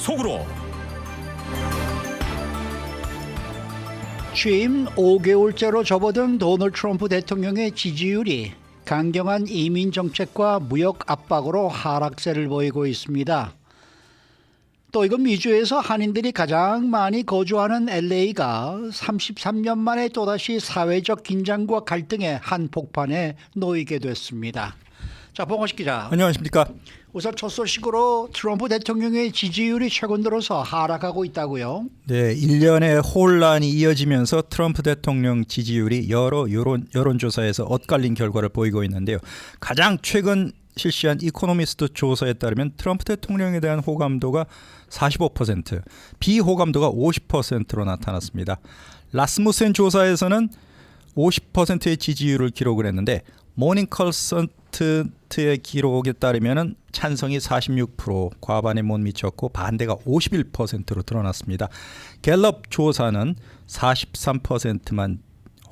속으로. 취임 5개월째로 접어든 도널드 트럼프 대통령의 지지율이 강경한 이민 정책과 무역 압박으로 하락세를 보이고 있습니다. 또 이건 미주에서 한인들이 가장 많이 거주하는 LA가 33년 만에 또다시 사회적 긴장과 갈등의 한복판에 놓이게 됐습니다. 자, 봉화식 기자. 안녕하십니까. 우선 첫 소식으로 트럼프 대통령의 지지율이 최근 들어서 하락하고 있다고요? 네, 1년의 혼란이 이어지면서 트럼프 대통령 지지율이 여러 여론조사에서 엇갈린 결과를 보이고 있는데요. 가장 최근 실시한 이코노미스트 조사에 따르면 트럼프 대통령에 대한 호감도가 45%, 비호감도가 50%로 나타났습니다. 라스무센 조사에서는 50%의 지지율을 기록을 했는데 모닝 컨설턴트의 기록에 따르면 찬성이 46%, 과반에 못 미쳤고 반대가 51%로 드러났습니다. 갤럽 조사는 43%만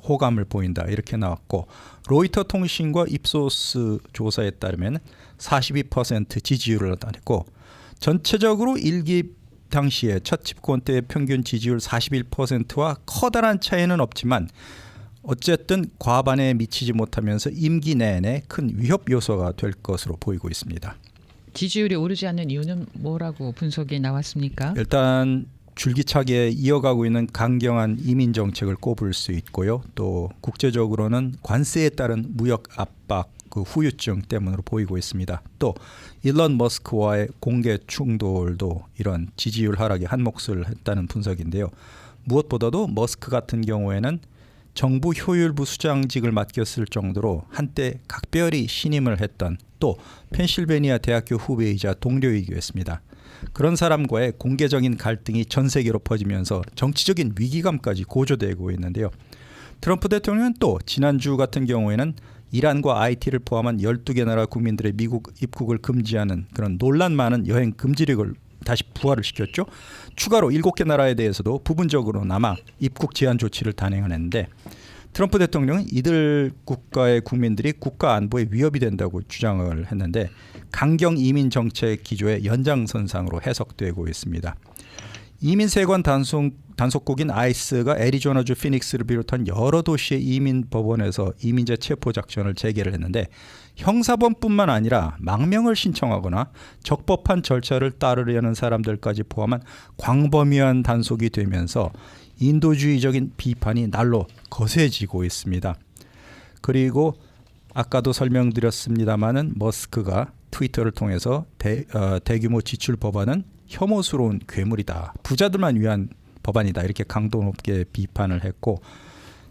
호감을 보인다 이렇게 나왔고, 로이터 통신과 입소스 조사에 따르면 42% 지지율을 나타냈고, 전체적으로 일기 당시에 첫 집권 때의 평균 지지율 41%와 커다란 차이는 없지만 어쨌든 과반에 미치지 못하면서 임기 내내 큰 위협 요소가 될 것으로 보이고 있습니다. 지지율이 오르지 않는 이유는 뭐라고 분석이 나왔습니까? 일단 줄기차게 이어가고 있는 강경한 이민 정책을 꼽을 수 있고요. 또 국제적으로는 관세에 따른 무역 압박 그 후유증 때문으로 보이고 있습니다. 또 일론 머스크와의 공개 충돌도 이런 지지율 하락에 한 몫을 했다는 분석인데요. 무엇보다도 머스크 같은 경우에는 정부 효율부 수장직을 맡겼을 정도로 한때 각별히 신임을 했던, 또 펜실베니아 대학교 후배이자 동료이기도 했습니다. 그런 사람과의 공개적인 갈등이 전 세계로 퍼지면서 정치적인 위기감까지 고조되고 있는데요. 트럼프 대통령은 또 지난주 같은 경우에는 이란과 IT를 포함한 12개 나라 국민들의 미국 입국을 금지하는 그런 논란 많은 여행 금지령을 다시 부활을 시켰죠. 추가로 7개 나라에 대해서도 부분적으로나마 입국 제한 조치를 단행했는데, 트럼프 대통령은 이들 국가의 국민들이 국가 안보에 위협이 된다고 주장을 했는데 강경 이민 정책 기조의 연장선상으로 해석되고 있습니다. 이민 세관 단속국인 아이스가 애리조나주 피닉스를 비롯한 여러 도시의 이민 법원에서 이민자 체포 작전을 재개를 했는데, 형사범뿐만 아니라 망명을 신청하거나 적법한 절차를 따르려는 사람들까지 포함한 광범위한 단속이 되면서 인도주의적인 비판이 날로 거세지고 있습니다. 그리고 아까도 설명드렸습니다마는 머스크가 트위터를 통해서 대규모 지출 법안은 혐오스러운 괴물이다, 부자들만 위한 법안이다 이렇게 강도 높게 비판을 했고,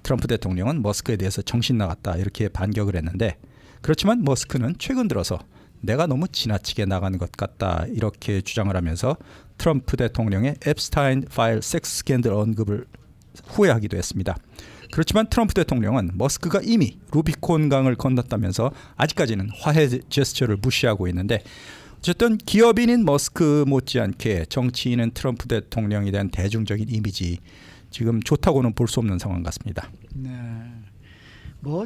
트럼프 대통령은 머스크에 대해서 정신 나갔다 이렇게 반격을 했는데, 그렇지만 머스크는 최근 들어서 내가 너무 지나치게 나간 것 같다 이렇게 주장을 하면서 트럼프 대통령의 앱스타인 파일 섹스 스캔들 언급을 후회하기도 했습니다. 그렇지만 트럼프 대통령은 머스크가 이미 루비콘 강을 건넜다면서 아직까지는 화해 제스처를 무시하고 있는데, 어쨌든 기업인인 머스크 못지않게 정치인은 트럼프 대통령에 대한 대중적인 이미지 지금 좋다고는 볼 수 없는 상황 같습니다. 네.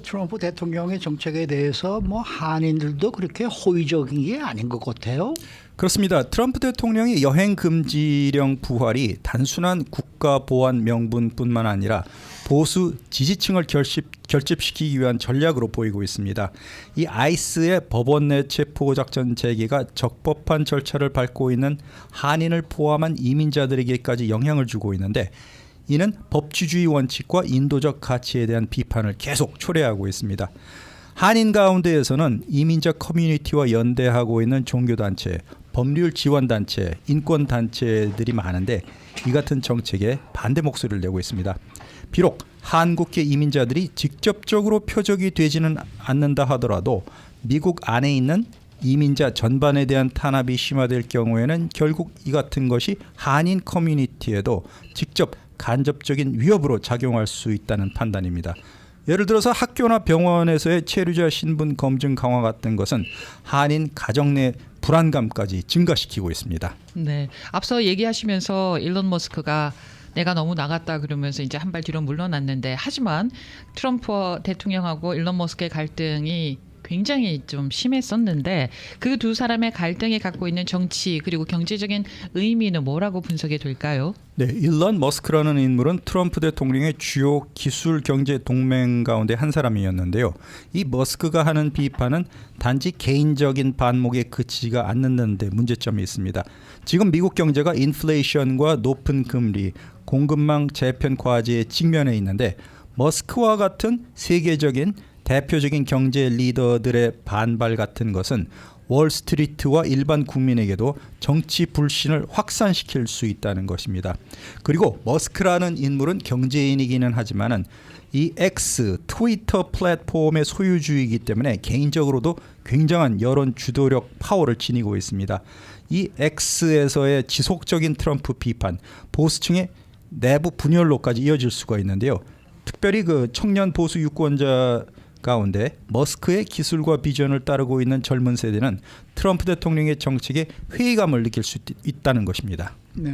트럼프 대통령의 정책에 대해서 한인들도 그렇게 호의적인 게 아닌 것 같아요. 그렇습니다. 트럼프 대통령의 여행 금지령 부활이 단순한 국가 보안 명분뿐만 아니라 보수 지지층을 결집시키기 위한 전략으로 보이고 있습니다. 이 아이스의 법원 내 체포 작전 재개가 적법한 절차를 밟고 있는 한인을 포함한 이민자들에게까지 영향을 주고 있는데, 이는 법치주의 원칙과 인도적 가치에 대한 비판을 계속 초래하고 있습니다. 한인 가운데에서는 이민자 커뮤니티와 연대하고 있는 종교단체, 법률 지원단체, 인권단체들이 많은데 이 같은 정책에 반대 목소리를 내고 있습니다. 비록 한국계 이민자들이 직접적으로 표적이 되지는 않는다 하더라도 미국 안에 있는 이민자 전반에 대한 탄압이 심화될 경우에는 결국 이 같은 것이 한인 커뮤니티에도 직접 간접적인 위협으로 작용할 수 있다는 판단입니다. 예를 들어서 학교나 병원에서의 체류자 신분 검증 강화 같은 것은 한인 가정 내 불안감까지 증가시키고 있습니다. 네, 앞서 얘기하시면서 일론 머스크가 내가 너무 나갔다 그러면서 이제 한 발 뒤로 물러났는데, 하지만 트럼프 대통령하고 일론 머스크의 갈등이 굉장히 좀 심했었는데 그 두 사람의 갈등이 갖고 있는 정치 그리고 경제적인 의미는 뭐라고 분석이 될까요? 네, 일론 머스크라는 인물은 트럼프 대통령의 주요 기술 경제 동맹 가운데 한 사람이었는데요. 이 머스크가 하는 비판은 단지 개인적인 반목에 그치지가 않는 데 문제점이 있습니다. 지금 미국 경제가 인플레이션과 높은 금리, 공급망 재편 과제에 직면해 있는데 머스크와 같은 세계적인 대표적인 경제 리더들의 반발 같은 것은 월스트리트와 일반 국민에게도 정치 불신을 확산시킬 수 있다는 것입니다. 그리고 머스크라는 인물은 경제인이기는 하지만은 이 X 트위터 플랫폼의 소유주이기 때문에 개인적으로도 굉장한 여론 주도력 파워를 지니고 있습니다. 이 X에서의 지속적인 트럼프 비판, 보수층의 내부 분열로까지 이어질 수가 있는데요. 특별히 그 청년 보수 유권자 가운데 머스크의 기술과 비전을 따르고 있는 젊은 세대는 트럼프 대통령의 정책에 회의감을 느낄 수 있다는 것입니다. 네.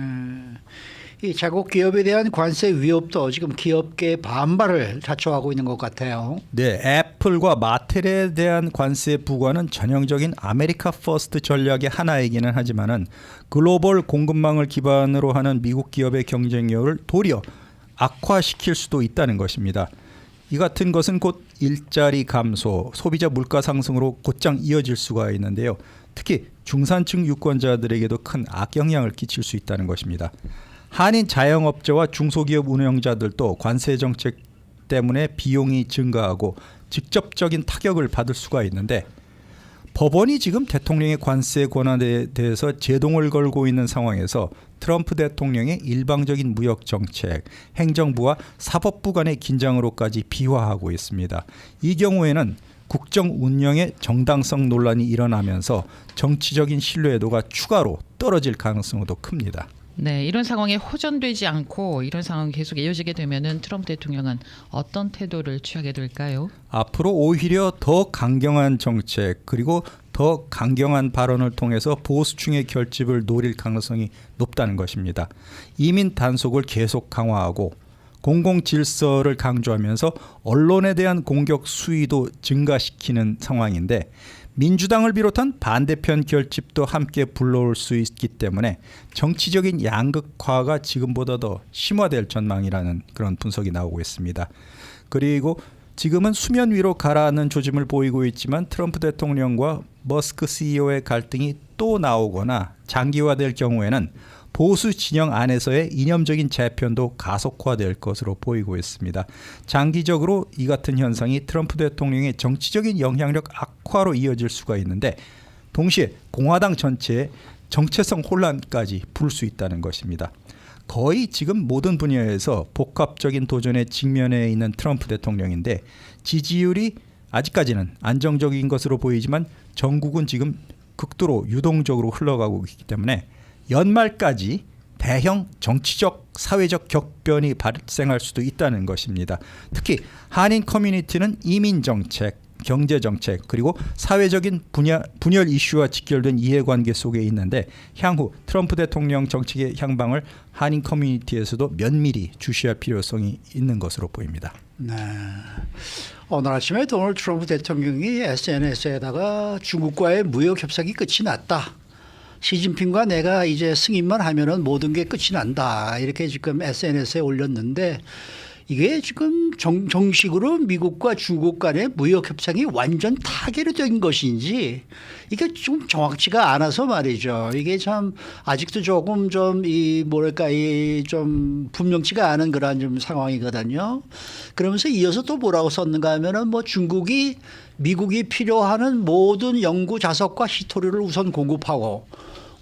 이 자국 기업에 대한 관세 위협도 지금 기업계의 반발을 자초하고 있는 것 같아요. 네, 애플과 마텔에 대한 관세 부과는 전형적인 아메리카 퍼스트 전략의 하나이기는 하지만은 글로벌 공급망을 기반으로 하는 미국 기업의 경쟁력을 도리어 악화시킬 수도 있다는 것입니다. 이 같은 것은 곧 일자리 감소, 소비자 물가 상승으로 곧장 이어질 수가 있는데요. 특히 중산층 유권자들에게도 큰 악영향을 끼칠 수 있다는 것입니다. 한인 자영업자와 중소기업 운영자들도 관세 정책 때문에 비용이 증가하고 직접적인 타격을 받을 수가 있는데 법원이 지금 대통령의 관세 권한에 대해서 제동을 걸고 있는 상황에서 트럼프 대통령의 일방적인 무역 정책, 행정부와 사법부 간의 긴장으로까지 비화하고 있습니다. 이 경우에는 국정 운영의 정당성 논란이 일어나면서 정치적인 신뢰도가 추가로 떨어질 가능성도 큽니다. 네, 이런 상황에 호전되지 않고 이런 상황이 계속 이어지게 되면은 트럼프 대통령은 어떤 태도를 취하게 될까요? 앞으로 오히려 더 강경한 정책 그리고 더 강경한 발언을 통해서 보수층의 결집을 노릴 가능성이 높다는 것입니다. 이민 단속을 계속 강화하고 공공 질서를 강조하면서 언론에 대한 공격 수위도 증가시키는 상황인데 민주당을 비롯한 반대편 결집도 함께 불러올 수 있기 때문에 정치적인 양극화가 지금보다 더 심화될 전망이라는 그런 분석이 나오고 있습니다. 그리고 지금은 수면 위로 가라앉는 조짐을 보이고 있지만 트럼프 대통령과 머스크 CEO의 갈등이 또 나오거나 장기화될 경우에는 보수 진영 안에서의 이념적인 재편도 가속화될 것으로 보이고 있습니다. 장기적으로 이 같은 현상이 트럼프 대통령의 정치적인 영향력 악화로 이어질 수가 있는데 동시에 공화당 전체의 정체성 혼란까지 부를 수 있다는 것입니다. 거의 지금 모든 분야에서 복합적인 도전에 직면해 있는 트럼프 대통령인데 지지율이 아직까지는 안정적인 것으로 보이지만 전국은 지금 극도로 유동적으로 흘러가고 있기 때문에 연말까지 대형 정치적 사회적 격변이 발생할 수도 있다는 것입니다. 특히 한인 커뮤니티는 이민 정책, 경제 정책 그리고 사회적인 분열 이슈와 직결된 이해관계 속에 있는데 향후 트럼프 대통령 정책의 향방을 한인 커뮤니티에서도 면밀히 주시할 필요성이 있는 것으로 보입니다. 네. 오늘 아침에 도널드 트럼프 대통령이 SNS에다가 중국과의 무역 협상이 끝이 났다. 시진핑과 내가 이제 승인만 하면은 모든 게 끝이 난다. 이렇게 지금 SNS에 올렸는데 이게 지금 정식으로 미국과 중국 간의 무역 협상이 완전 타결된 것인지 이게 좀 정확치가 않아서 말이죠. 이게 참 아직도 조금 좀 이 뭐랄까 이 좀 분명치가 않은 그런 좀 상황이거든요. 그러면서 이어서 또 뭐라고 썼는가 하면은 뭐 중국이 미국이 필요하는 모든 연구 자석과 히스토리를 우선 공급하고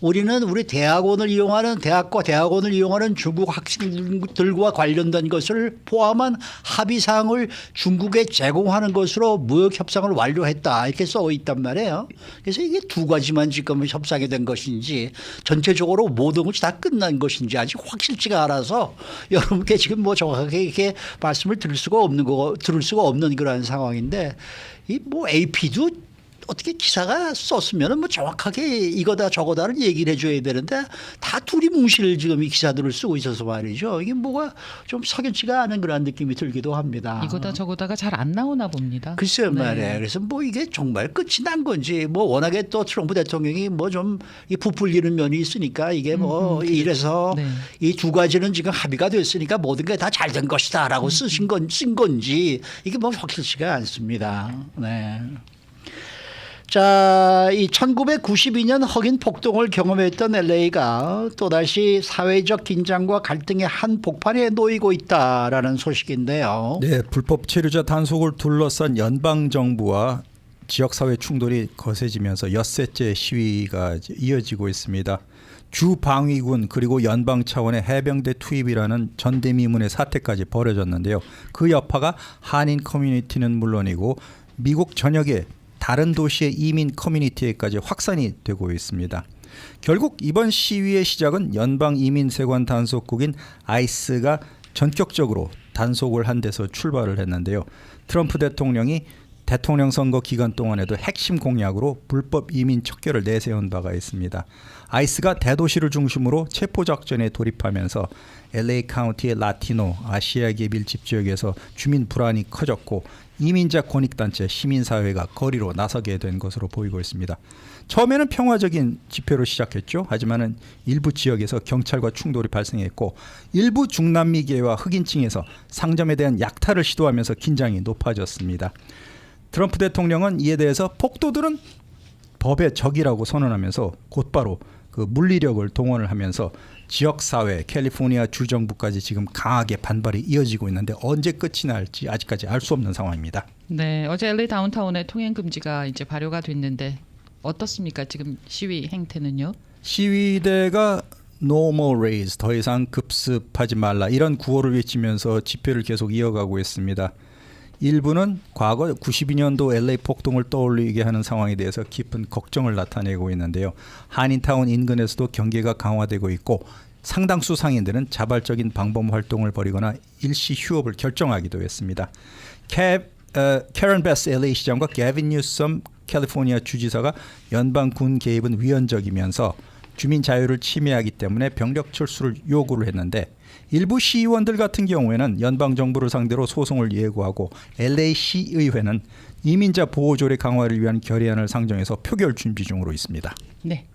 우리는 우리 대학원을 이용하는 대학과 대학원을 이용하는 중국 학생들과 관련된 것을 포함한 합의사항을 중국에 제공하는 것으로 무역 협상을 완료했다 이렇게 써 있단 말이에요. 그래서 이게 두 가지만 지금 협상이 된 것인지 전체적으로 모든 것이 다 끝난 것인지 아직 확실치가 않아서 여러분께 지금 뭐 정확하게 이렇게 말씀을 들을 수가 없는 그런 상황인데 이 뭐 AP도 어떻게 기사가 썼으면 뭐 정확하게 이거다 저거다를 얘기를 해줘야 되는데 다 둘이 뭉실 지금 이 기사들을 쓰고 있어서 말이죠. 이게 뭐가 좀 석연치가 않은 그런 느낌이 들기도 합니다. 이거다 저거다가 잘 안 나오나 봅니다. 글쎄요 네. 말이에요. 그래서 뭐 이게 정말 끝이 난 건지 뭐 워낙에 또 트럼프 대통령이 뭐 좀 부풀리는 면이 있으니까 이게 뭐 이래서 네. 이 두 가지는 지금 합의가 됐으니까 모든 게 다 잘 된 것이다라고 쓴 건지 이게 뭐 확실치가 않습니다. 네. 자, 이 1992년 흑인 폭동을 경험했던 LA가 또다시 사회적 긴장과 갈등의 한 복판에 놓이고 있다라는 소식인데요. 네, 불법 체류자 단속을 둘러싼 연방 정부와 지역 사회 충돌이 거세지면서 엿새째 시위가 이어지고 있습니다. 주 방위군 그리고 연방 차원의 해병대 투입이라는 전대미문의 사태까지 벌어졌는데요. 그 여파가 한인 커뮤니티는 물론이고 미국 전역의 다른 도시의 이민 커뮤니티에까지 확산이 되고 있습니다. 결국 이번 시위의 시작은 연방 이민세관 단속국인 아이스가 전격적으로 단속을 한 데서 출발을 했는데요. 트럼프 대통령이 대통령 선거 기간 동안에도 핵심 공약으로 불법 이민 척결을 내세운 바가 있습니다. 아이스가 대도시를 중심으로 체포작전에 돌입하면서 LA 카운티의 라티노, 아시아계 밀집 지역에서 주민 불안이 커졌고 이민자 권익단체, 시민사회가 거리로 나서게 된 것으로 보이고 있습니다. 처음에는 평화적인 집회로 시작했죠. 하지만 일부 지역에서 경찰과 충돌이 발생했고 일부 중남미계와 흑인층에서 상점에 대한 약탈을 시도하면서 긴장이 높아졌습니다. 트럼프 대통령은 이에 대해서 폭도들은 법의 적이라고 선언하면서 곧바로 그 물리력을 동원을 하면서 지역사회, 캘리포니아 주정부까지 지금 강하게 반발이 이어지고 있는데 언제 끝이 날지 아직까지 알 수 없는 상황입니다. 네, 어제 LA 다운타운에 통행 금지가 이제 발효가 됐는데 어떻습니까? 지금 시위 행태는요? 시위대가 No more raise, 더 이상 급습하지 말라 이런 구호를 외치면서 집회를 계속 이어가고 있습니다. 일부는 과거 92년도 LA 폭동을 떠올리게 하는 상황에 대해서 깊은 걱정을 나타내고 있는데요. 한인타운 인근에서도 경계가 강화되고 있고 상당수 상인들은 자발적인 방범 활동을 벌이거나 일시 휴업을 결정하기도 했습니다. 캐런 베스 LA 시장과 게빈 뉴섬 캘리포니아 주지사가 연방 군 개입은 위헌적이면서 주민 자유를 침해하기 때문에 병력 철수를 요구를 했는데 일부 시의원들 같은 경우에는 연방 정부를 상대로 소송을 예고하고 LA 시의회는 이민자 보호 조례 강화를 위한 결의안을 상정해서 표결 준비 중으로 있습니다. 네.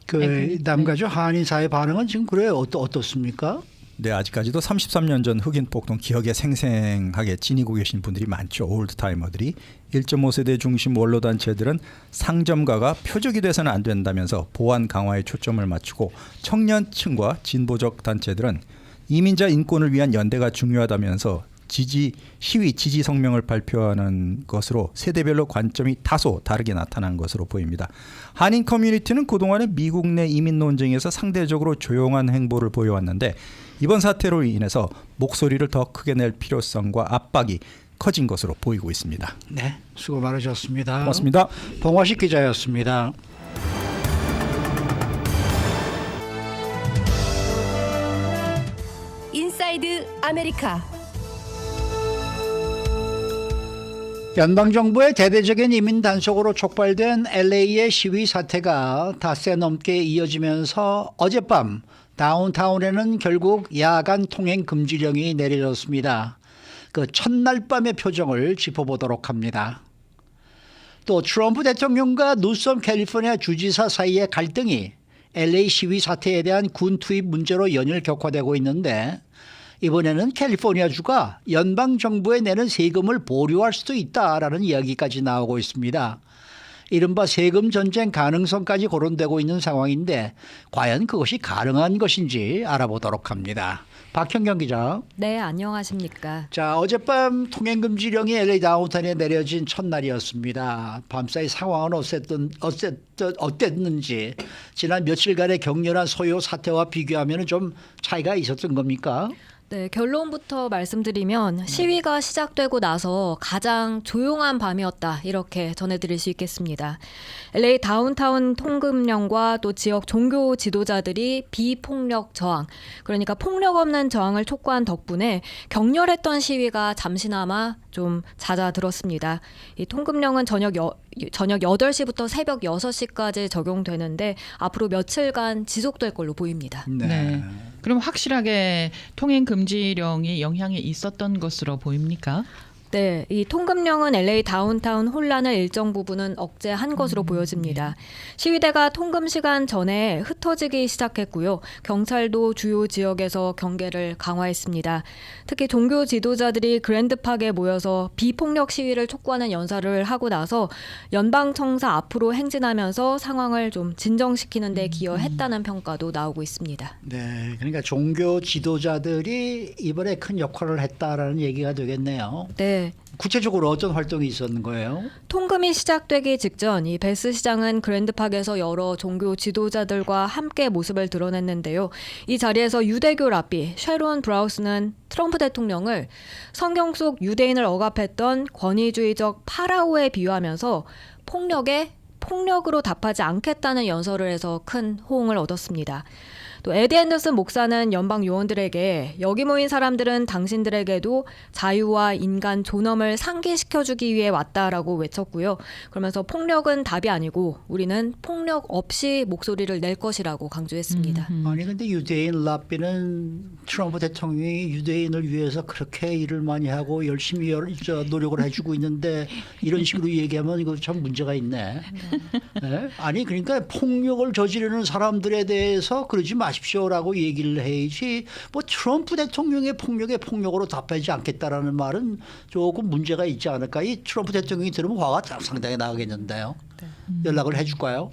그 남가주 한인 사회 반응은 지금 그래요. 어떻습니까? 네, 아직까지도 33년 전 흑인 폭동 기억에 생생하게 지니고 계신 분들이 많죠. 올드타이머들이. 1.5세대 중심 원로단체들은 상점가가 표적이 돼서는 안 된다면서 보안 강화에 초점을 맞추고 청년층과 진보적 단체들은 이민자 인권을 위한 연대가 중요하다면서 시위 지지 성명을 발표하는 것으로 세대별로 관점이 다소 다르게 나타난 것으로 보입니다. 한인 커뮤니티는 그동안의 미국 내 이민 논쟁에서 상대적으로 조용한 행보를 보여왔는데 이번 사태로 인해서 목소리를 더 크게 낼 필요성과 압박이 커진 것으로 보이고 있습니다. 네, 수고 많으셨습니다. 고맙습니다. 봉화식 기자였습니다. 인사이드 아메리카. 연방정부의 대대적인 이민 단속으로 촉발된 LA의 시위 사태가 닷새 넘게 이어지면서 어젯밤 다운타운에는 결국 야간 통행 금지령이 내려졌습니다. 그 첫날 밤의 표정을 짚어보도록 합니다. 또 트럼프 대통령과 누섬 캘리포니아 주지사 사이의 갈등이 LA 시위 사태에 대한 군 투입 문제로 연일 격화되고 있는데 이번에는 캘리포니아주가 연방정부에 내는 세금을 보류할 수도 있다라는 이야기까지 나오고 있습니다. 이른바 세금 전쟁 가능성까지 거론되고 있는 상황인데 과연 그것이 가능한 것인지 알아보도록 합니다. 박현경 기자. 네, 안녕하십니까. 자, 어젯밤 통행금지령이 LA 다운타운에 내려진 첫날이었습니다. 밤사이 상황은 어땠는지 지난 며칠간의 격렬한 소요 사태와 비교하면 좀 차이가 있었던 겁니까? 네, 결론부터 말씀드리면 시위가 시작되고 나서 가장 조용한 밤이었다 이렇게 전해드릴 수 있겠습니다. LA 다운타운 통금령과 또 지역 종교 지도자들이 비폭력 저항, 그러니까 폭력 없는 저항을 촉구한 덕분에 격렬했던 시위가 잠시나마 좀 잦아들었습니다. 이 통금령은 저녁 8시부터 새벽 6시까지 적용되는데 앞으로 며칠간 지속될 걸로 보입니다. 네. 그럼 확실하게 통행 금지령이 영향이 있었던 것으로 보입니까? 네, 이 통금령은 LA 다운타운 혼란을 일정 부분은 억제한 것으로 보여집니다. 시위대가 통금 시간 전에 흩어지기 시작했고요. 경찰도 주요 지역에서 경계를 강화했습니다. 특히 종교 지도자들이 그랜드팍에 모여서 비폭력 시위를 촉구하는 연설을 하고 나서 연방청사 앞으로 행진하면서 상황을 좀 진정시키는 데 기여했다는 평가도 나오고 있습니다. 네, 그러니까 종교 지도자들이 이번에 큰 역할을 했다라는 얘기가 되겠네요. 네. 구체적으로 어떤 활동이 있었는 거예요? 통금이 시작되기 직전 이 베스 시장은 그랜드팍에서 여러 종교 지도자들과 함께 모습을 드러냈는데요. 이 자리에서 유대교 랍비 쉐론 브라우스는 트럼프 대통령을 성경 속 유대인을 억압했던 권위주의적 파라오에 비유하면서 폭력에 폭력으로 답하지 않겠다는 연설을 해서 큰 호응을 얻었습니다. 또 에디 앤더슨 목사는 연방 요원들에게 여기 모인 사람들은 당신들에게도 자유와 인간 존엄을 상기시켜주기 위해 왔다라고 외쳤고요. 그러면서 폭력은 답이 아니고 우리는 폭력 없이 목소리를 낼 것이라고 강조했습니다. 아니 근데 유대인 랍비는 트럼프 대통령이 유대인을 위해서 그렇게 일을 많이 하고 열심히 노력을 해주고 있는데 이런 식으로 얘기하면 이거 참 문제가 있네. 네? 아니 그러니까 폭력을 저지르는 사람들에 대해서 그러지 마십시오라고 얘기를 해야지 뭐 트럼프 대통령의 폭력에 폭력으로 답하지 않겠다라는 말은 조금 문제가 있지 않을까. 이 트럼프 대통령이 들으면 화가 상당히 나겠는데요. 연락을 해줄까요?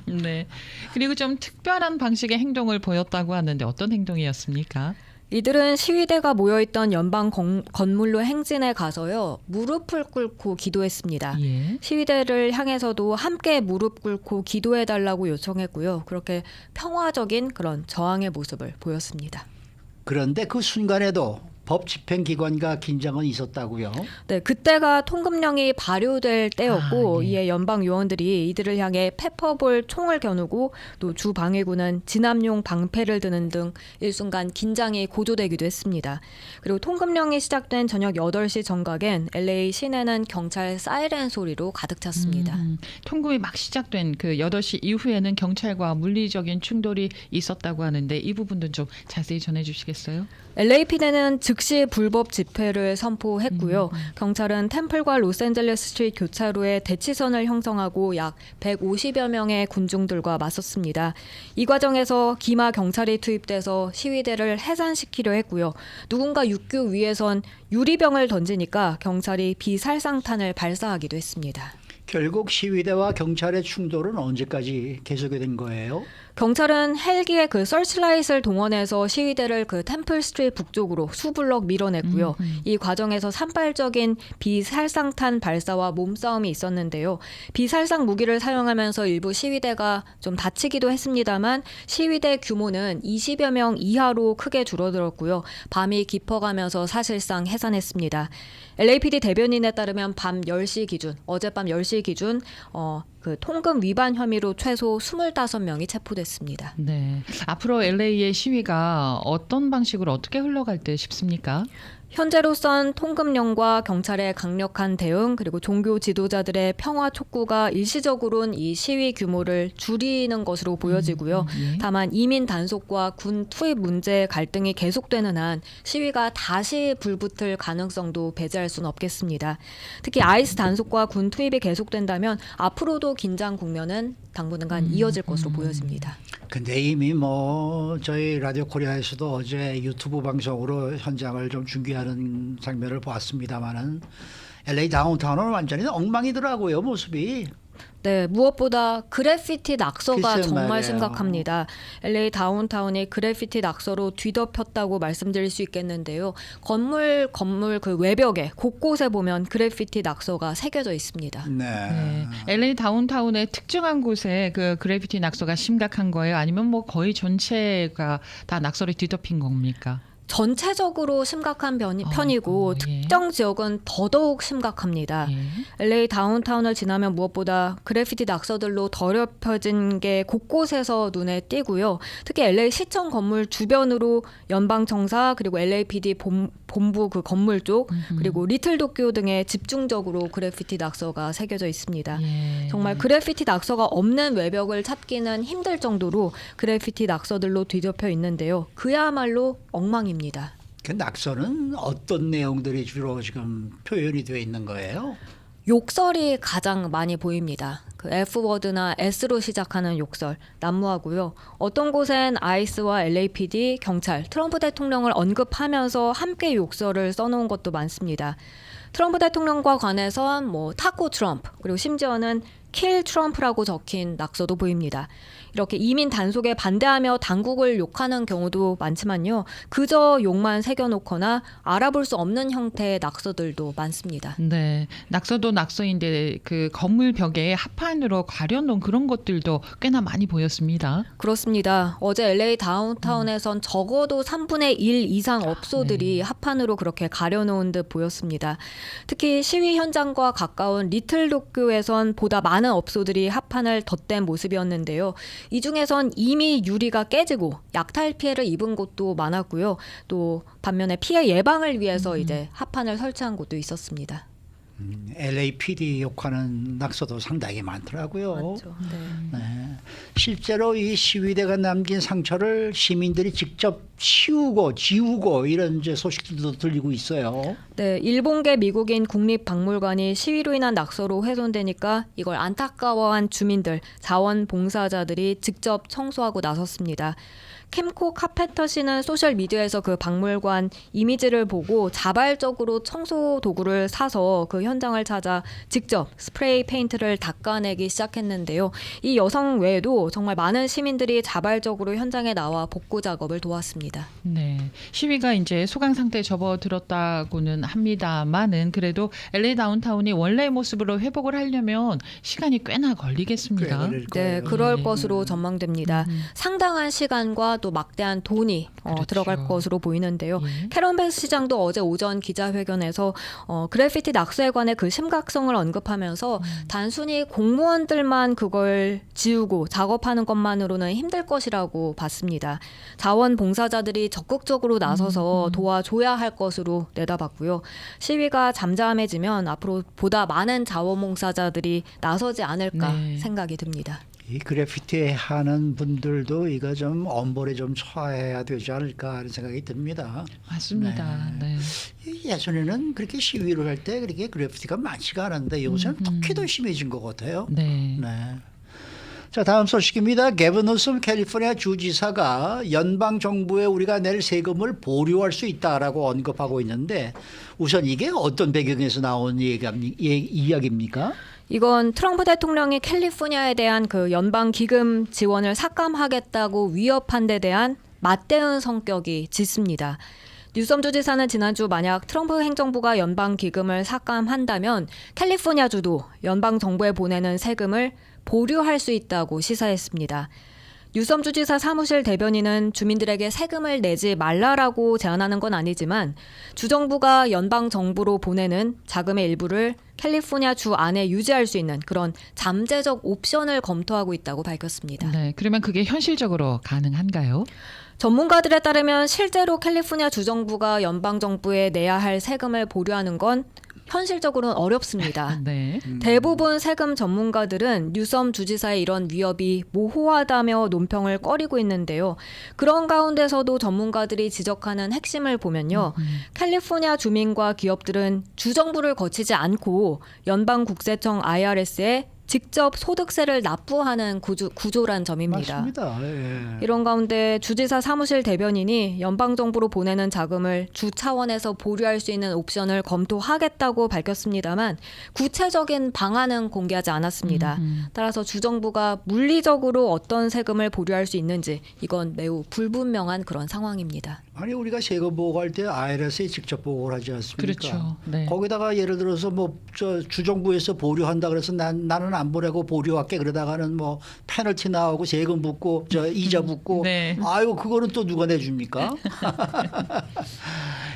네. 그리고 좀 특별한 방식의 행동을 보였다고 하는데 어떤 행동이었습니까? 이들은 시위대가 모여있던 연방 건물로 행진해 가서요. 무릎을 꿇고 기도했습니다. 예. 시위대를 향해서도 함께 무릎 꿇고 기도해달라고 요청했고요. 그렇게 평화적인 그런 저항의 모습을 보였습니다. 그런데 그 순간에도 법 집행기관과 긴장은 있었다고요? 네, 그때가 통금령이 발효될 때였고 예. 이에 연방 요원들이 이들을 향해 페퍼볼 총을 겨누고 또 주 방위군은 진압용 방패를 드는 등 일순간 긴장이 고조되기도 했습니다. 그리고 통금령이 시작된 저녁 8시 정각엔 LA 시내는 경찰 사이렌 소리로 가득 찼습니다. 통금이 막 시작된 그 8시 이후에는 경찰과 물리적인 충돌이 있었다고 하는데 이 부분도 좀 자세히 전해주시겠어요? LAPD는 즉시 불법 집회를 선포했고요. 경찰은 템플과 로스앤젤레스 스트리트 교차로에 대치선을 형성하고 약 150여 명의 군중들과 맞섰습니다. 이 과정에서 기마 경찰이 투입돼서 시위대를 해산시키려 했고요. 누군가 육교 위에선 유리병을 던지니까 경찰이 비살상탄을 발사하기도 했습니다. 결국 시위대와 경찰의 충돌은 언제까지 계속이 된 거예요? 경찰은 헬기의 그 서치라이트를 동원해서 시위대를 그 템플 스트리트 북쪽으로 수블럭 밀어냈고요. 이 과정에서 산발적인 비살상탄 발사와 몸싸움이 있었는데요. 비살상 무기를 사용하면서 일부 시위대가 좀 다치기도 했습니다만 시위대 규모는 20여 명 이하로 크게 줄어들었고요. 밤이 깊어가면서 사실상 해산했습니다. LAPD 대변인에 따르면 밤 10시 기준, 어젯밤 10시 기준 그 통금 위반 혐의로 최소 25명이 체포됐습니다. 네. 앞으로 LA의 시위가 어떤 방식으로 어떻게 흘러갈 듯 싶습니까? 현재로선 통금령과 경찰의 강력한 대응 그리고 종교 지도자들의 평화 촉구가 일시적으로는 이 시위 규모를 줄이는 것으로 보여지고요. 다만 이민 단속과 군 투입 문제 갈등이 계속되는 한 시위가 다시 불붙을 가능성도 배제할 수는 없겠습니다. 특히 아이스 단속과 군 투입이 계속된다면 앞으로도 긴장 국면은 당분간 이어질 것으로 보여집니다. 근데 이미 뭐 저희 라디오 코리아에서도 어제 유튜브 방송으로 현장을 좀 중계하는 장면을 보았습니다만은 LA 다운타운은 완전히 엉망이더라고요, 모습이. 네, 무엇보다 그래피티 낙서가 글쎄 정말 말이에요. 심각합니다. LA 다운타운이 그래피티 낙서로 뒤덮였다고 말씀드릴 수 있겠는데요. 건물 그 외벽에 곳곳에 보면 그래피티 낙서가 새겨져 있습니다. 네. LA 다운타운의 특정한 곳에 그 그래피티 낙서가 심각한 거예요? 아니면 뭐 거의 전체가 다 낙서를 뒤덮인 겁니까? 전체적으로 심각한 편이고 예. 특정 지역은 더더욱 심각합니다. 예. LA 다운타운을 지나면 무엇보다 그래피티 낙서들로 더럽혀진 게 곳곳에서 눈에 띄고요. 특히 LA 시청 건물 주변으로 연방청사 그리고 LAPD 본부 그 건물 쪽 그리고 리틀 도쿄 등에 집중적으로 그래피티 낙서가 새겨져 있습니다. 예. 정말 그래피티 낙서가 없는 외벽을 찾기는 힘들 정도로 그래피티 낙서들로 뒤덮여 있는데요. 그야말로 엉망입니다. 그 낙서는 어떤 내용들이 주로 지금 표현이 되어 있는 거예요? 욕설이 가장 많이 보입니다. 그 F워드나 S로 시작하는 욕설 난무하고요. 어떤 곳엔 아이스와 LAPD, 경찰, 트럼프 대통령을 언급하면서 함께 욕설을 써놓은 것도 많습니다. 트럼프 대통령과 관해선 뭐 타코 트럼프 그리고 심지어는 킬 트럼프라고 적힌 낙서도 보입니다. 이렇게 이민 단속에 반대하며 당국을 욕하는 경우도 많지만요. 그저 욕만 새겨놓거나 알아볼 수 없는 형태의 낙서들도 많습니다. 네, 낙서도 낙서인데 그 건물 벽에 합판으로 가려놓은 그런 것들도 꽤나 많이 보였습니다. 그렇습니다. 어제 LA 다운타운에선 적어도 3분의 1 이상 업소들이 합판으로 그렇게 가려놓은 듯 보였습니다. 특히 시위 현장과 가까운 리틀 도쿄에선 보다 많은 업소들이 합판을 덧댄 모습이었는데요. 이 중에선 이미 유리가 깨지고 약탈 피해를 입은 곳도 많았고요. 또 반면에 피해 예방을 위해서 이제 합판을 설치한 곳도 있었습니다. LAPD 욕하는 낙서도 상당히 많더라고요. 맞죠. 네. 네. 실제로 이 시위대가 남긴 상처를 시민들이 직접 지우고 이런 이제 소식들도 들리고 있어요. 네, 일본계 미국인 국립박물관이 시위로 인한 낙서로 훼손되니까 이걸 안타까워한 주민들, 자원봉사자들이 직접 청소하고 나섰습니다. 캠코 카펜터 씨는 소셜미디어에서 그 박물관 이미지를 보고 자발적으로 청소 도구를 사서 그 현장을 찾아 직접 스프레이 페인트를 닦아내기 시작했는데요. 이 여성 외에도 정말 많은 시민들이 자발적으로 현장에 나와 복구 작업을 도왔습니다. 네, 시위가 이제 소강 상태에 접어들었다고는 합니다만은 그래도 LA 다운타운이 원래의 모습으로 회복을 하려면 시간이 꽤나 걸리겠습니다. 꽤 걸릴 거예요. 네, 그럴 것으로 전망됩니다. 상당한 시간과 또 막대한 돈이 그렇죠. 들어갈 것으로 보이는데요. 예. 캐런 베스 시장도 어제 오전 기자회견에서 그래피티 낙서에 관해 그 심각성을 언급하면서 단순히 공무원들만 그걸 지우고 작업하는 것만으로는 힘들 것이라고 봤습니다. 자원봉사자들이 적극적으로 나서서 도와줘야 할 것으로 내다봤고요. 시위가 잠잠해지면 앞으로 보다 많은 자원봉사자들이 나서지 않을까 네. 생각이 듭니다. 이 그래피티 하는 분들도 이거 좀 엄벌에 좀 처해야 되지 않을까 하는 생각이 듭니다. 맞습니다. 네. 예전에는 그렇게 시위를 할 때 그렇게 그래피티가 많지가 않은데 요새는 특히 더 심해진 것 같아요. 네. 네. 자, 다음 소식입니다. 게빈 뉴섬 캘리포니아 주지사가 연방 정부에 우리가 낼 세금을 보류할 수 있다라고 언급하고 있는데 우선 이게 어떤 배경에서 나온 이야기입니까? 이건 트럼프 대통령이 캘리포니아에 대한 그 연방 기금 지원을 삭감하겠다고 위협한 데 대한 맞대응 성격이 짙습니다. 뉴섬 주지사는 지난주 만약 트럼프 행정부가 연방 기금을 삭감한다면 캘리포니아주도 연방 정부에 보내는 세금을 보류할 수 있다고 시사했습니다. 뉴섬 주지사 사무실 대변인은 주민들에게 세금을 내지 말라라고 제안하는 건 아니지만 주정부가 연방 정부로 보내는 자금의 일부를 캘리포니아 주 안에 유지할 수 있는 그런 잠재적 옵션을 검토하고 있다고 밝혔습니다. 네. 그러면 그게 현실적으로 가능한가요? 전문가들에 따르면 실제로 캘리포니아 주정부가 연방 정부에 내야 할 세금을 보류하는 건 현실적으로는 어렵습니다. 네. 대부분 세금 전문가들은 뉴섬 주지사의 이런 위협이 모호하다며 논평을 꺼리고 있는데요. 그런 가운데서도 전문가들이 지적하는 핵심을 보면요. 캘리포니아 주민과 기업들은 주정부를 거치지 않고 연방국세청 IRS에 직접 소득세를 납부하는 구조란 점입니다. 맞습니다. 예. 이런 가운데 주지사 사무실 대변인이 연방정부로 보내는 자금을 주 차원에서 보류할 수 있는 옵션을 검토하겠다고 밝혔습니다만 구체적인 방안은 공개하지 않았습니다. 따라서 주정부가 물리적으로 어떤 세금을 보류할 수 있는지 이건 매우 불분명한 그런 상황입니다. 아니 우리가 세금 보고할 때 IRS에 직접 보고를 하지 않습니까? 그렇죠. 네. 거기다가 예를 들어서 뭐 저 주정부에서 보류한다 그래서 나는 안 안 보내고 보류할게 그러다가는 뭐 페널티 나오고 세금 붙고 저 이자 붙고 네. 아유 그거는 또 누가 내줍니까?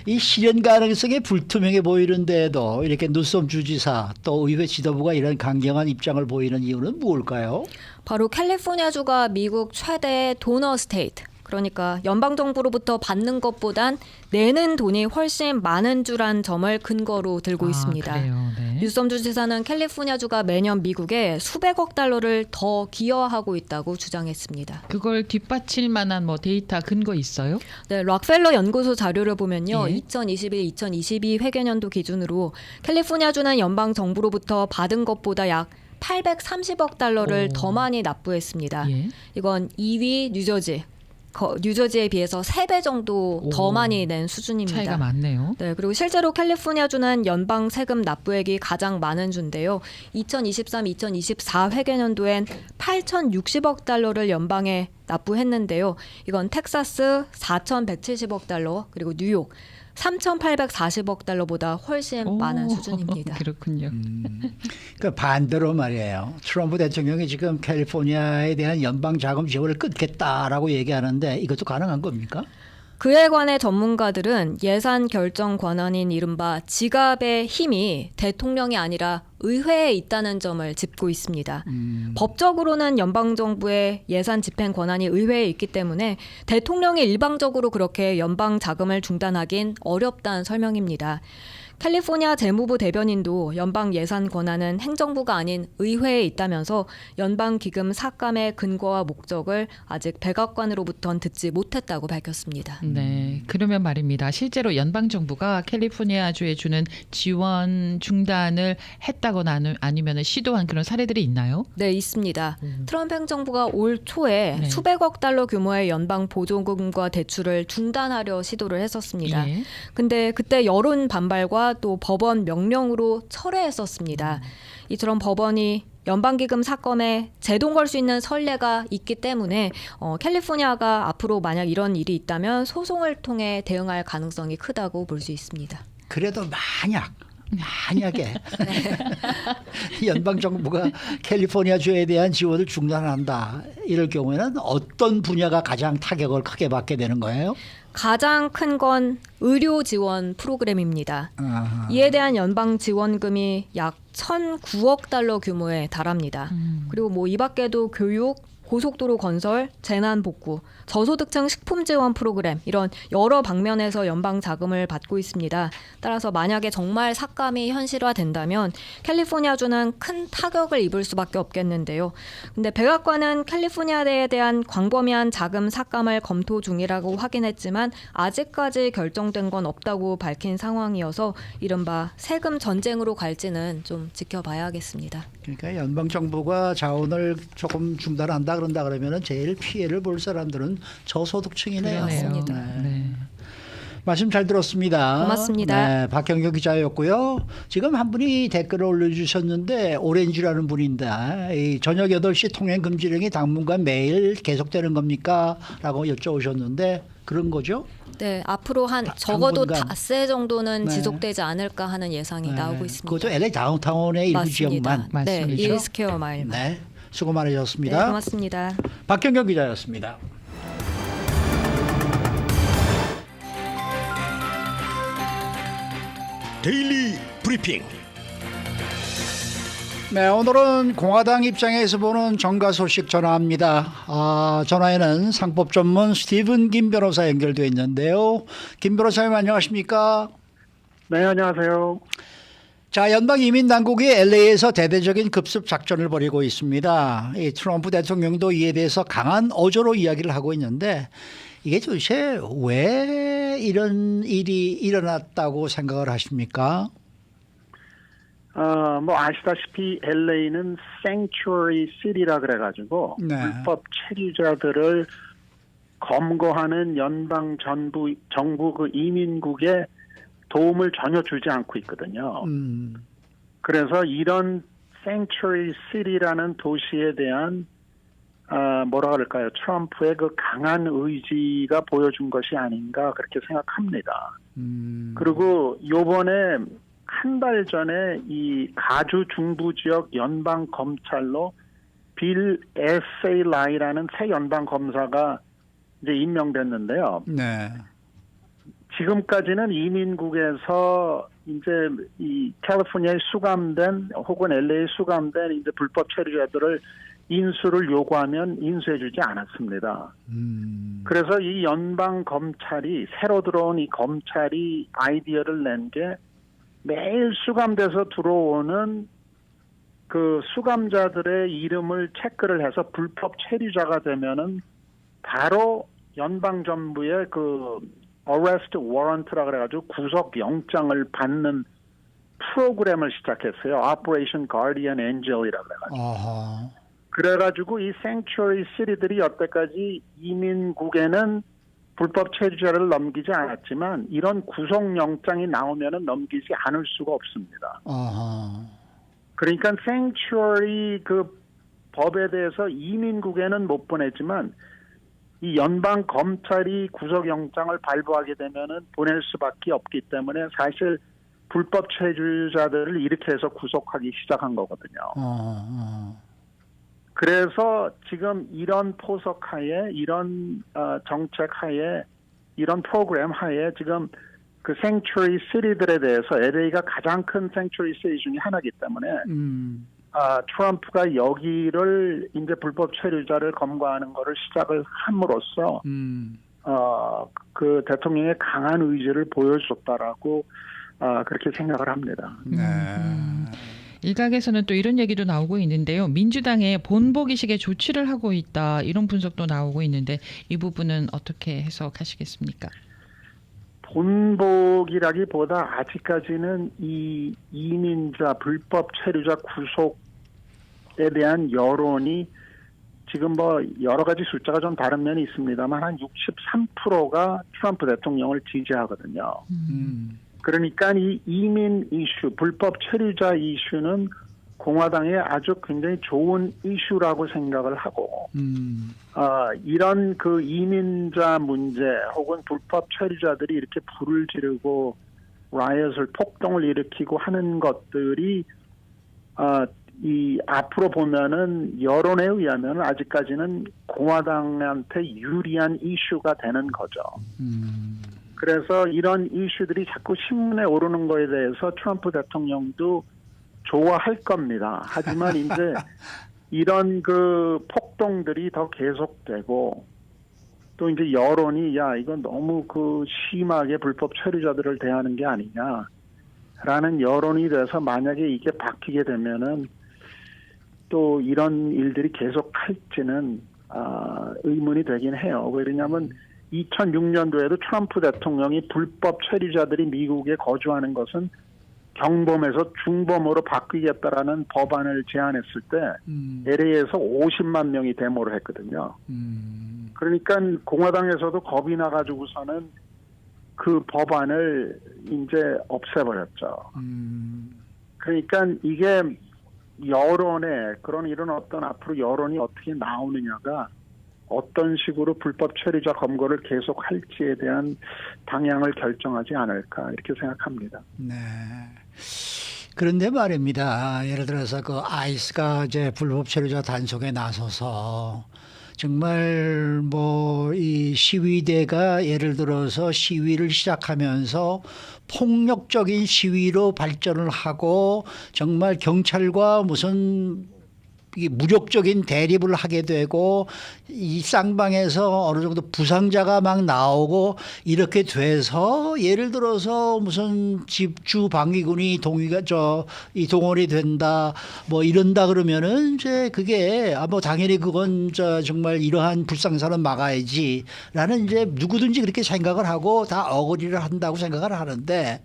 이 실현 가능성이 불투명해 보이는데도 이렇게 누섬 주지사 또 의회 지도부가 이런 강경한 입장을 보이는 이유는 무엇일까요? 바로 캘리포니아주가 미국 최대 도너 스테이트. 그러니까 연방정부로부터 받는 것보단 내는 돈이 훨씬 많은 주란 점을 근거로 들고 있습니다. 그래요. 네. 뉴섬 주지사는 캘리포니아주가 매년 미국에 수백억 달러를 더 기여하고 있다고 주장했습니다. 그걸 뒷받칠 만한 뭐 데이터 근거 있어요? 네, 락펠러 연구소 자료를 보면요. 예. 2021-2022 회계년도 기준으로 캘리포니아주는 연방 정부로부터 받은 것보다 약 830억 달러를 오. 더 많이 납부했습니다. 예. 이건 2위 뉴저지. 뉴저지에 비해서 3배 정도 더 오. 많이 낸 수준입니다. 차이가 많네요. 네, 그리고 실제로 캘리포니아주는 연방 세금 납부액이 가장 많은 주인데요. 2023-2024 회계년도엔 8,060억 달러를 연방에 납부했는데요. 이건 텍사스 4,170억 달러, 그리고 뉴욕 3,840억 달러보다 훨씬 오, 많은 수준입니다. 그렇군요. 그 반대로 말이에요. 트럼프 대통령이 지금 캘리포니아에 대한 연방 자금 지원을 끊겠다라고 얘기하는데 이것도 가능한 겁니까? 그에 관해 전문가들은 예산 결정 권한인 이른바 지갑의 힘이 대통령이 아니라 의회에 있다는 점을 짚고 있습니다. 법적으로는 연방정부의 예산 집행 권한이 의회에 있기 때문에 대통령이 일방적으로 그렇게 연방 자금을 중단하긴 어렵다는 설명입니다. 캘리포니아 재무부 대변인도 연방 예산 권한은 행정부가 아닌 의회에 있다면서 연방 기금 삭감의 근거와 목적을 아직 백악관으로부터는 듣지 못했다고 밝혔습니다. 네, 그러면 말입니다. 실제로 연방 정부가 캘리포니아주에 주는 지원 중단을 했다거나 아니면 시도한 그런 사례들이 있나요? 네, 있습니다. 트럼프 행정부가 올 초에 네. 수백억 달러 규모의 연방 보조금과 대출을 중단하려 시도를 했었습니다. 예. 근데 그때 여론 반발과 또 법원 명령으로 철회했었습니다. 이처럼 법원이 연방기금 삭감에 제동 걸 수 있는 선례가 있기 때문에 캘리포니아가 앞으로 만약 이런 일이 있다면 소송을 통해 대응할 가능성이 크다고 볼 수 있습니다. 그래도 만약에 연방 정부가 캘리포니아 주에 대한 지원을 중단한다. 이럴 경우에는 어떤 분야가 가장 타격을 크게 받게 되는 거예요? 가장 큰 건 의료 지원 프로그램입니다. 아하. 이에 대한 연방 지원금이 약 1,009억 달러 규모에 달합니다. 그리고 뭐 이 밖에도 교육, 고속도로 건설, 재난 복구, 저소득층 식품 지원 프로그램 이런 여러 방면에서 연방 자금을 받고 있습니다. 따라서 만약에 정말 삭감이 현실화된다면 캘리포니아주는 큰 타격을 입을 수밖에 없겠는데요. 근데 백악관은 캘리포니아에 대한 광범위한 자금 삭감을 검토 중이라고 확인했지만 아직까지 결정된 건 없다고 밝힌 상황이어서 이른바 세금 전쟁으로 갈지는 좀 지켜봐야겠습니다. 그러니까 연방 정부가 자원을 조금 중단한다 그런다 그러면은 제일 피해를 볼 사람들은 저소득층이네요. 그러네요. 맞습니다. 네. 말씀 잘 들었습니다. 고맙습니다. 네, 박경규 기자였고요. 지금 한 분이 댓글을 올려주셨는데 오렌지라는 분인데 이 저녁 8시 통행 금지령이 당분간 매일 계속되는 겁니까? 라고 여쭤오셨는데 그런 거죠? 네, 앞으로 한 적어도 당분간. 닷새 정도는 네. 지속되지 않을까 하는 예상이 나오고 있습니다. 그것도 LA 다운타운의 일부 지역만. 맞습니다. 네, 그렇죠? 1스퀘어 마일만. 네, 수고 네, 많으셨습니다. 고맙습니다. 박경규 기자였습니다. 데일리 브리핑. 네, 오늘은 공화당 입장에서 보는 정가 소식 전화합니다. 전화에는 상법 전문 스티븐 김 변호사 연결되어 있는데요. 김 변호사님 안녕하십니까? 네, 안녕하세요. 자, 연방 이민 당국이 LA에서 대대적인 급습 작전을 벌이고 있습니다. 이 트럼프 대통령도 이에 대해서 강한 어조로 이야기를 하고 있는데 이게 도대체 왜 이런 일이 일어났다고 생각을 하십니까? 뭐 아시다시피 LA는 Sanctuary City라 그래가지고 네. 불법 체류자들을 검거하는 연방 정부 그 이민국에 도움을 전혀 주지 않고 있거든요. 그래서 이런 Sanctuary City라는 도시에 대한 뭐라 그럴까요? 트럼프의 그 강한 의지가 보여준 것이 아닌가 그렇게 생각합니다. 그리고 요번에 한 달 전에 이 가주 중부 지역 연방 검찰로 빌 에세일라이라는 새 연방 검사가 이제 임명됐는데요. 네. 지금까지는 이민국에서 이제 이 캘리포니아에 수감된 혹은 LA에 수감된 이제 불법 체류자들을 인수를 요구하면 인수해주지 않았습니다. 그래서 이 연방 검찰이 새로 들어온 이 검찰이 아이디어를 낸 게 매일 수감돼서 들어오는 그 수감자들의 이름을 체크를 해서 불법 체류자가 되면은 바로 연방 정부의 그 arrest warrant라 그래가지고 구속 영장을 받는 프로그램을 시작했어요. Operation Guardian Angel이라 그래가지고. 어허. 그래가지고 이 sanctuary city들이 여태까지 이민국에는 불법 체류자를 넘기지 않았지만 이런 구속 영장이 나오면은 넘기지 않을 수가 없습니다. 어허. 그러니까 sanctuary 그 법에 대해서 이민국에는 못 보내지만 이 연방 검찰이 구속영장을 발부하게 되면은 보낼 수밖에 없기 때문에 사실 불법 체류자들을 이렇게 해서 구속하기 시작한 거거든요. 그래서 지금 이런 포석하에 이런 정책하에 이런 프로그램 하에 지금 그 sanctuary city들에 대해서 LA가 가장 큰 sanctuary city 중에 하나이기 때문에 트럼프가 여기를 이제 불법 체류자를 검거하는 거를 시작을 함으로써 그 대통령의 강한 의지를 보여줬다라고 그렇게 생각을 합니다. 네. 일각에서는 또 이런 얘기도 나오고 있는데요. 민주당의 본보기식의 조치를 하고 있다 이런 분석도 나오고 있는데 이 부분은 어떻게 해석하시겠습니까? 본보기라기보다 아직까지는 이 이민자 불법 체류자 구속에 대한 여론이 지금 뭐 여러 가지 숫자가 좀 다른 면이 있습니다만 한 63%가 트럼프 대통령을 지지하거든요. 그러니까 이 이민 이슈, 불법 체류자 이슈는 공화당에 아주 굉장히 좋은 이슈라고 생각을 하고 이런 그 이민자 문제 혹은 불법 체류자들이 이렇게 불을 지르고 라이엇을 폭동을 일으키고 하는 것들이 이 앞으로 보면은 여론에 의하면 아직까지는 공화당한테 유리한 이슈가 되는 거죠. 그래서 이런 이슈들이 자꾸 신문에 오르는 거에 대해서 트럼프 대통령도 좋아할 겁니다. 하지만 이제 이런 그 폭동들이 더 계속되고 또 이제 여론이 야 이건 너무 그 심하게 불법 체류자들을 대하는 게 아니냐라는 여론이 돼서 만약에 이게 바뀌게 되면은 또 이런 일들이 계속할지는 의문이 되긴 해요. 왜냐하면 2006년도에도 트럼프 대통령이 불법 체류자들이 미국에 거주하는 것은 경범에서 중범으로 바뀌겠다라는 법안을 제안했을 때 LA에서 50만 명이 데모를 했거든요. 그러니까 공화당에서도 겁이 나가지고서는 그 법안을 이제 없애버렸죠. 그러니까 이게 여론에 그런 이런 어떤 앞으로 여론이 어떻게 나오느냐가 어떤 식으로 불법 체류자 검거를 계속할지에 대한 방향을 결정하지 않을까 이렇게 생각합니다. 네. 그런데 말입니다. 예를 들어서 그 아이스가 이제 불법 체류자 단속에 나서서 정말 뭐 이 시위대가 예를 들어서 시위를 시작하면서 폭력적인 시위로 발전을 하고 정말 경찰과 무슨 이 무력적인 대립을 하게 되고 이 쌍방에서 어느 정도 부상자가 막 나오고 이렇게 돼서 예를 들어서 무슨 집주 방위군이 동원이 된다 뭐 이런다 그러면은 이제 그게 뭐 당연히 그건 정말 이러한 불상사는 막아야지라는 이제 누구든지 그렇게 생각을 하고 다 어거리를 한다고 생각을 하는데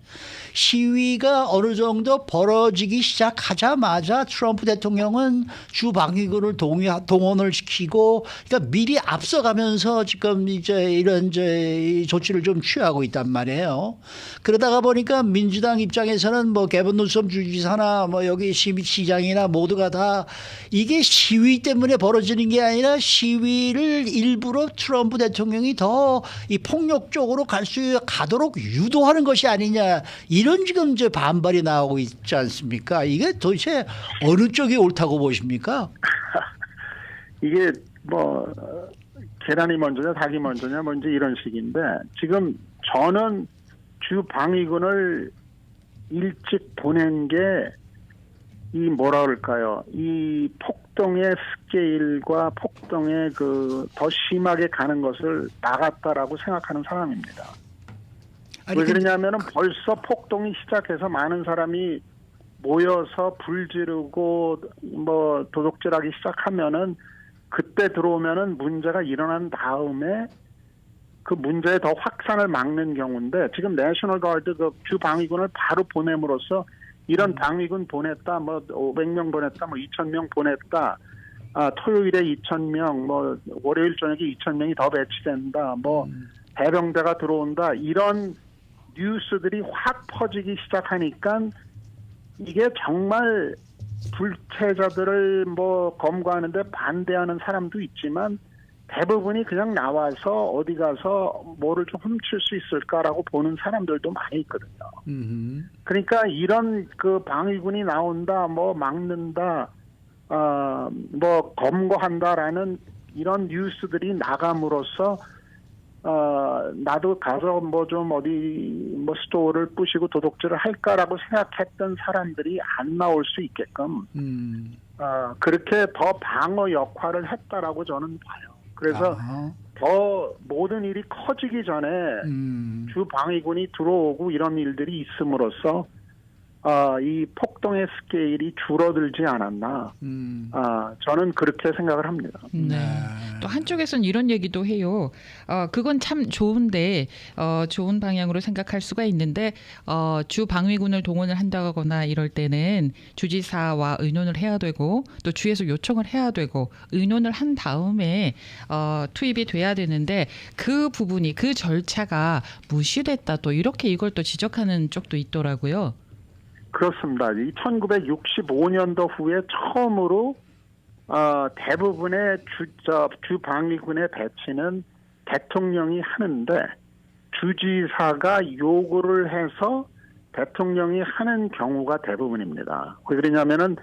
시위가 어느 정도 벌어지기 시작하자마자 트럼프 대통령은 주 방위군을 동원을 시키고 그러니까 미리 앞서가면서 지금 이제 이런 이제 조치를 좀 취하고 있단 말이에요. 그러다가 보니까 민주당 입장에서는 뭐 개본 뉴섬 주지사나 뭐 여기 시장이나 모두가 다 이게 시위 때문에 벌어지는 게 아니라 시위를 일부러 트럼프 대통령이 더 이 폭력 쪽으로 가도록 유도하는 것이 아니냐 이런 지금 이제 반발이 나오고 있지 않습니까? 이게 도대체 어느 쪽이 옳다고 보십니까? 이게 뭐 계란이 먼저냐 닭이 먼저냐 뭐 이제 이런 식인데 지금 저는 주 방위군을 일찍 보낸 게 이 뭐라 그럴까요? 이 폭동의 스케일과 폭동의 그 더 심하게 가는 것을 막았다라고 생각하는 사람입니다. 아니, 왜 그러냐면은 벌써 폭동이 시작해서 많은 사람이 모여서 불 지르고 뭐 도둑질하기 시작하면은 그때 들어오면은 문제가 일어난 다음에 그 문제의 더 확산을 막는 경우인데 지금 내셔널 가드 그 주 방위군을 바로 보냄으로써 이런 방위군 보냈다 뭐 500명 보냈다 뭐 2,000명 보냈다 토요일에 2,000명 뭐 월요일 저녁에 2,000명이 더 배치된다 뭐 해병대가 들어온다 이런 뉴스들이 확 퍼지기 시작하니까 이게 정말 불체자들을 뭐 검거하는데 반대하는 사람도 있지만 대부분이 그냥 나와서 어디 가서 뭐를 좀 훔칠 수 있을까라고 보는 사람들도 많이 있거든요. 그러니까 이런 그 방위군이 나온다, 뭐 막는다, 뭐 검거한다라는 이런 뉴스들이 나감으로써 나도 가서 뭐 좀 어디 뭐 스토어를 부시고 도둑질을 할까라고 생각했던 사람들이 안 나올 수 있게끔 그렇게 더 방어 역할을 했다라고 저는 봐요. 그래서 더 모든 일이 커지기 전에 주 방위군이 들어오고 이런 일들이 있음으로써 이 폭동의 스케일이 줄어들지 않았나. 저는 그렇게 생각을 합니다. 네. 또 한쪽에서는 이런 얘기도 해요. 그건 참 좋은데 좋은 방향으로 생각할 수가 있는데 주 방위군을 동원을 한다거나 이럴 때는 주지사와 의논을 해야 되고 또 주에서 요청을 해야 되고 의논을 한 다음에 투입이 돼야 되는데 그 부분이 그 절차가 무시됐다 또 이렇게 이걸 또 지적하는 쪽도 있더라고요. 그렇습니다. 이 1965년도 후에 처음으로 대부분의 주 방위군의 배치는 대통령이 하는데 주지사가 요구를 해서 대통령이 하는 경우가 대부분입니다. 왜 그러냐면은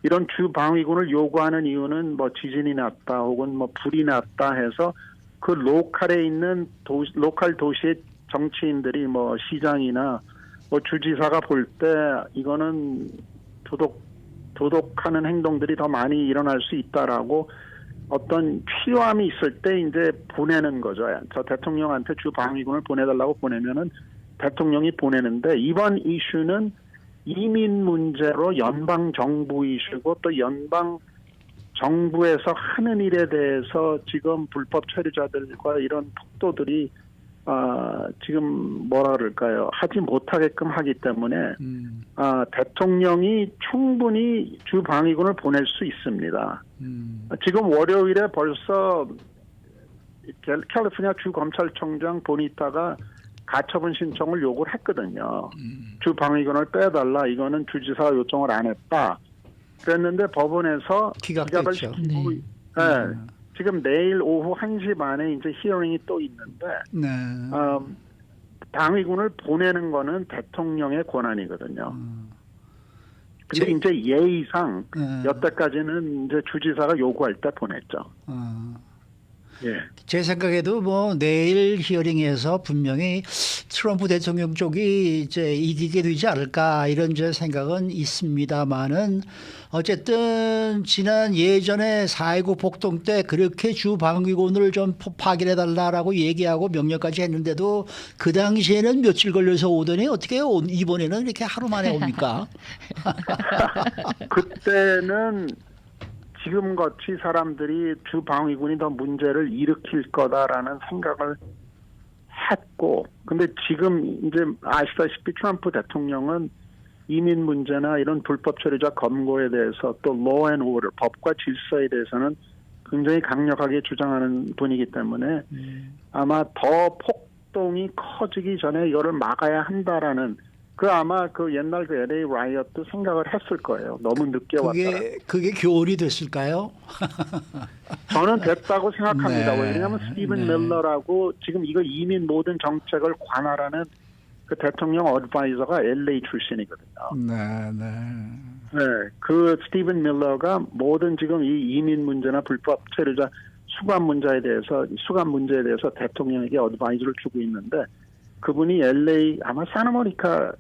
이런 주 방위군을 요구하는 이유는 뭐 지진이 났다 혹은 뭐 불이 났다 해서 그 로컬에 있는 로컬 도시의 정치인들이 뭐 시장이나 뭐 주지사가 볼 때 이거는 도덕하는 행동들이 더 많이 일어날 수 있다라고 어떤 필요함이 있을 때 이제 보내는 거죠. 저 대통령한테 주 방위군을 보내달라고 보내면은 대통령이 보내는데 이번 이슈는 이민 문제로 연방 정부 이슈고 또 연방 정부에서 하는 일에 대해서 지금 불법 체류자들과 이런 폭도들이 지금 뭐라 그럴까요? 하지 못하게끔 하기 때문에 대통령이 충분히 주 방위군을 보낼 수 있습니다. 지금 월요일에 벌써 캘리포니아 주 검찰총장 보니타가 가처분 신청을 요구를 했거든요. 주 방위군을 빼달라. 이거는 주지사가 요청을 안 했다. 그랬는데 법원에서 기각을 시키고 지금 내일 오후 1시 반에 이제 히어링이 또 있는데 방위군을 보내는 거는 대통령의 권한이거든요. 근데 이제 예의상 여태까지는 이제 주지사가 요구할 때 보냈죠. 예. 제 생각에도 뭐 내일 히어링에서 분명히 트럼프 대통령 쪽이 이제 이기게 되지 않을까 이런 제 생각은 있습니다만은 어쨌든 지난 예전에 4.19 폭동 때 그렇게 주 방위군을 좀 파견해 달라라고 얘기하고 명령까지 했는데도 그 당시에는 며칠 걸려서 오더니 어떻게 이번에는 이렇게 하루 만에 옵니까? 그때는 지금같이 사람들이 주 방위군이 더 문제를 일으킬 거다라는 생각을 했고, 근데 지금 이제 아시다시피 트럼프 대통령은 이민 문제나 이런 불법 체류자 검거에 대해서 또 law and order, 법과 질서에 대해서는 굉장히 강력하게 주장하는 분이기 때문에 아마 더 폭동이 커지기 전에 이거를 막아야 한다라는 그 아마 그 옛날 그 LA 라이엇도 생각을 했을 거예요. 너무 늦게 왔다. 그게 교훈이 됐을까요? 저는 됐다고 생각합니다. 네. 왜냐하면 스티븐 네. 밀러라고 지금 이거 이민 모든 정책을 관할하는 그 대통령 어드바이저가 LA 출신이거든요. 네, 네. 네, 그 스티븐 밀러가 모든 지금 이 이민 문제나 불법 체류자 수감 문제에 대해서 대통령에게 어드바이저를 주고 있는데 그분이 LA 아마 사나모니카에서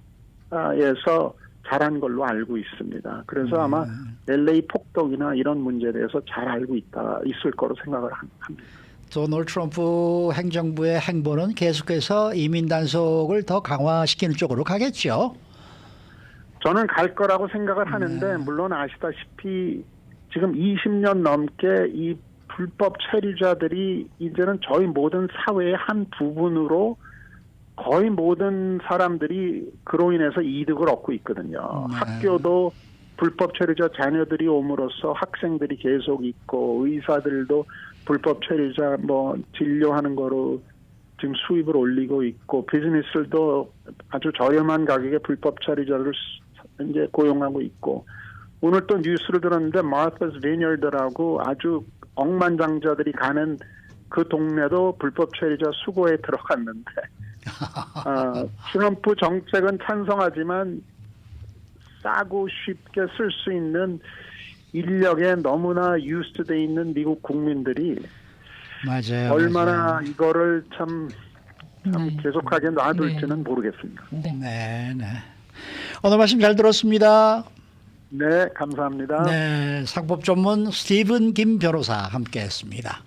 자란 걸로 알고 있습니다. 그래서 아마 LA 폭동이나 이런 문제에 대해서 잘 알고 있을 거로 생각을 합니다. 도널드 트럼프 행정부의 행보는 계속해서 이민 단속을 더 강화시키는 쪽으로 가겠죠. 저는 갈 거라고 생각을 하는데 물론 아시다시피 지금 20년 넘게 이 불법 체류자들이 이제는 저희 모든 사회의 한 부분으로 거의 모든 사람들이 그로 인해서 이득을 얻고 있거든요. 학교도 불법 체류자 자녀들이 옴으로써 학생들이 계속 있고 의사들도 불법 체류자 뭐 진료하는 거로 지금 수입을 올리고 있고 비즈니스들도 아주 저렴한 가격에 불법 체류자를 이제 고용하고 있고 오늘 또 뉴스를 들었는데 마르타스 비니어드라고 아주 억만장자들이 가는 그 동네도 불법 체류자 수거에 들어갔는데 트럼프 정책은 찬성하지만 싸고 쉽게 쓸 수 있는 인력에 너무나 유스돼 있는 미국 국민들이 맞아요. 얼마나 맞아요. 이거를 참 네. 계속하게 놔둘지는 네. 모르겠습니다. 네. 네, 네. 오늘 말씀 잘 들었습니다. 네, 감사합니다. 네, 상법 전문 스티븐 김 변호사 함께했습니다.